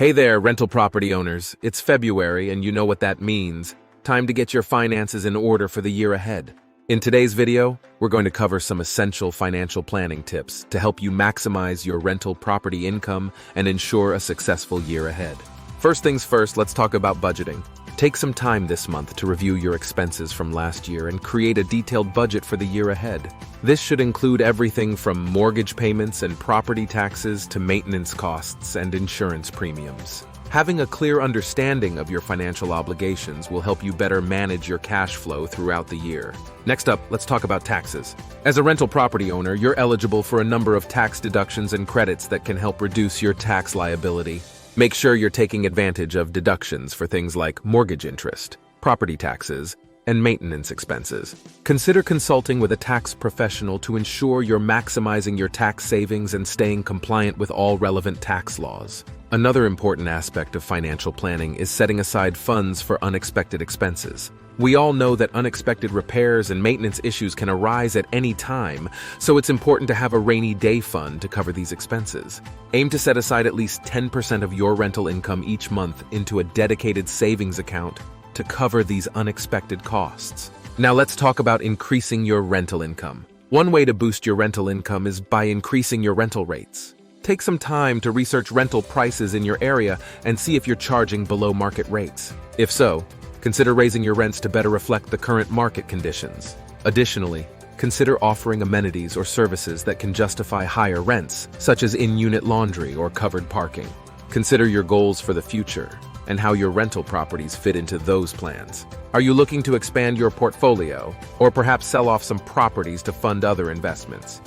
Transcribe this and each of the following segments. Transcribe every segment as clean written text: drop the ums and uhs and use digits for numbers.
Hey there, rental property owners. It's February and you know what that means. Time to get your finances in order for the year ahead. In today's video, we're going to cover some essential financial planning tips to help you maximize your rental property income and ensure a successful year ahead. First things first, let's talk about budgeting. Take some time this month to review your expenses from last year and create a detailed budget for the year ahead. This should include everything from mortgage payments and property taxes to maintenance costs and insurance premiums. Having a clear understanding of your financial obligations will help you better manage your cash flow throughout the year. Next up, let's talk about taxes. As a rental property owner, you're eligible for a number of tax deductions and credits that can help reduce your tax liability. Make sure you're taking advantage of deductions for things like mortgage interest, property taxes, and maintenance expenses. Consider consulting with a tax professional to ensure you're maximizing your tax savings and staying compliant with all relevant tax laws. Another important aspect of financial planning is setting aside funds for unexpected expenses. We all know that unexpected repairs and maintenance issues can arise at any time, so it's important to have a rainy day fund to cover these expenses. Aim to set aside at least 10% of your rental income each month into a dedicated savings account to cover these unexpected costs. Now let's talk about increasing your rental income. One way to boost your rental income is by increasing your rental rates. Take some time to research rental prices in your area and see if you're charging below market rates. If so, consider raising your rents to better reflect the current market conditions. Additionally, consider offering amenities or services that can justify higher rents, such as in-unit laundry or covered parking. Consider your goals for the future and how your rental properties fit into those plans. Are you looking to expand your portfolio or perhaps sell off some properties to fund other investments?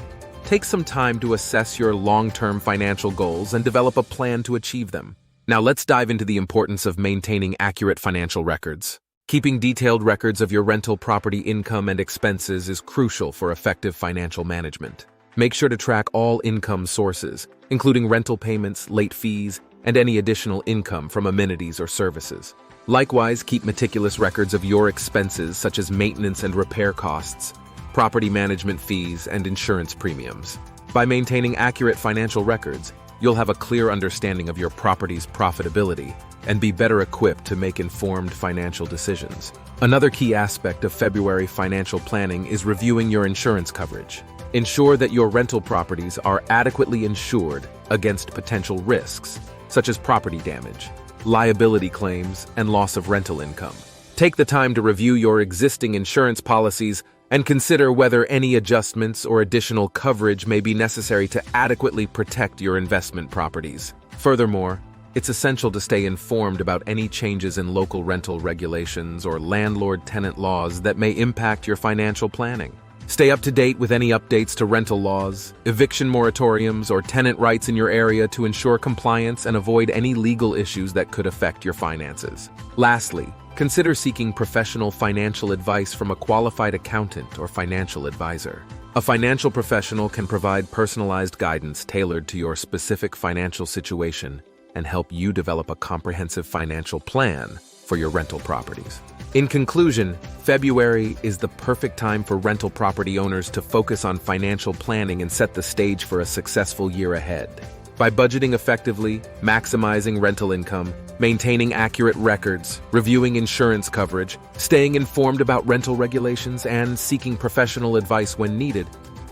Take some time to assess your long-term financial goals and develop a plan to achieve them. Now let's dive into the importance of maintaining accurate financial records. Keeping detailed records of your rental property income and expenses is crucial for effective financial management. Make sure to track all income sources, including rental payments, late fees, and any additional income from amenities or services. Likewise, keep meticulous records of your expenses such as maintenance and repair costs, property management fees, and insurance premiums. By maintaining accurate financial records, you'll have a clear understanding of your property's profitability and be better equipped to make informed financial decisions. Another key aspect of February financial planning is reviewing your insurance coverage. Ensure that your rental properties are adequately insured against potential risks, such as property damage, liability claims, and loss of rental income. Take the time to review your existing insurance policies and consider whether any adjustments or additional coverage may be necessary to adequately protect your investment properties. Furthermore, it's essential to stay informed about any changes in local rental regulations or landlord-tenant laws that may impact your financial planning. Stay up to date with any updates to rental laws, eviction moratoriums, or tenant rights in your area to ensure compliance and avoid any legal issues that could affect your finances. Lastly, consider seeking professional financial advice from a qualified accountant or financial advisor. A financial professional can provide personalized guidance tailored to your specific financial situation and help you develop a comprehensive financial plan for your rental properties. In conclusion, February is the perfect time for rental property owners to focus on financial planning and set the stage for a successful year ahead. By budgeting effectively, maximizing rental income, maintaining accurate records, reviewing insurance coverage, staying informed about rental regulations, and seeking professional advice when needed,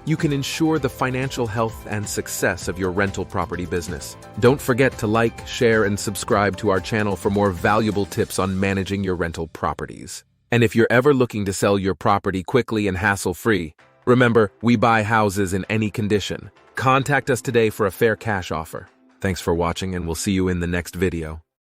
you can ensure the financial health and success of your rental property business. Don't forget to like, share, and subscribe to our channel for more valuable tips on managing your rental properties. And if you're ever looking to sell your property quickly and hassle-free, remember, we buy houses in any condition. Contact us today for a fair cash offer. Thanks for watching, and we'll see you in the next video.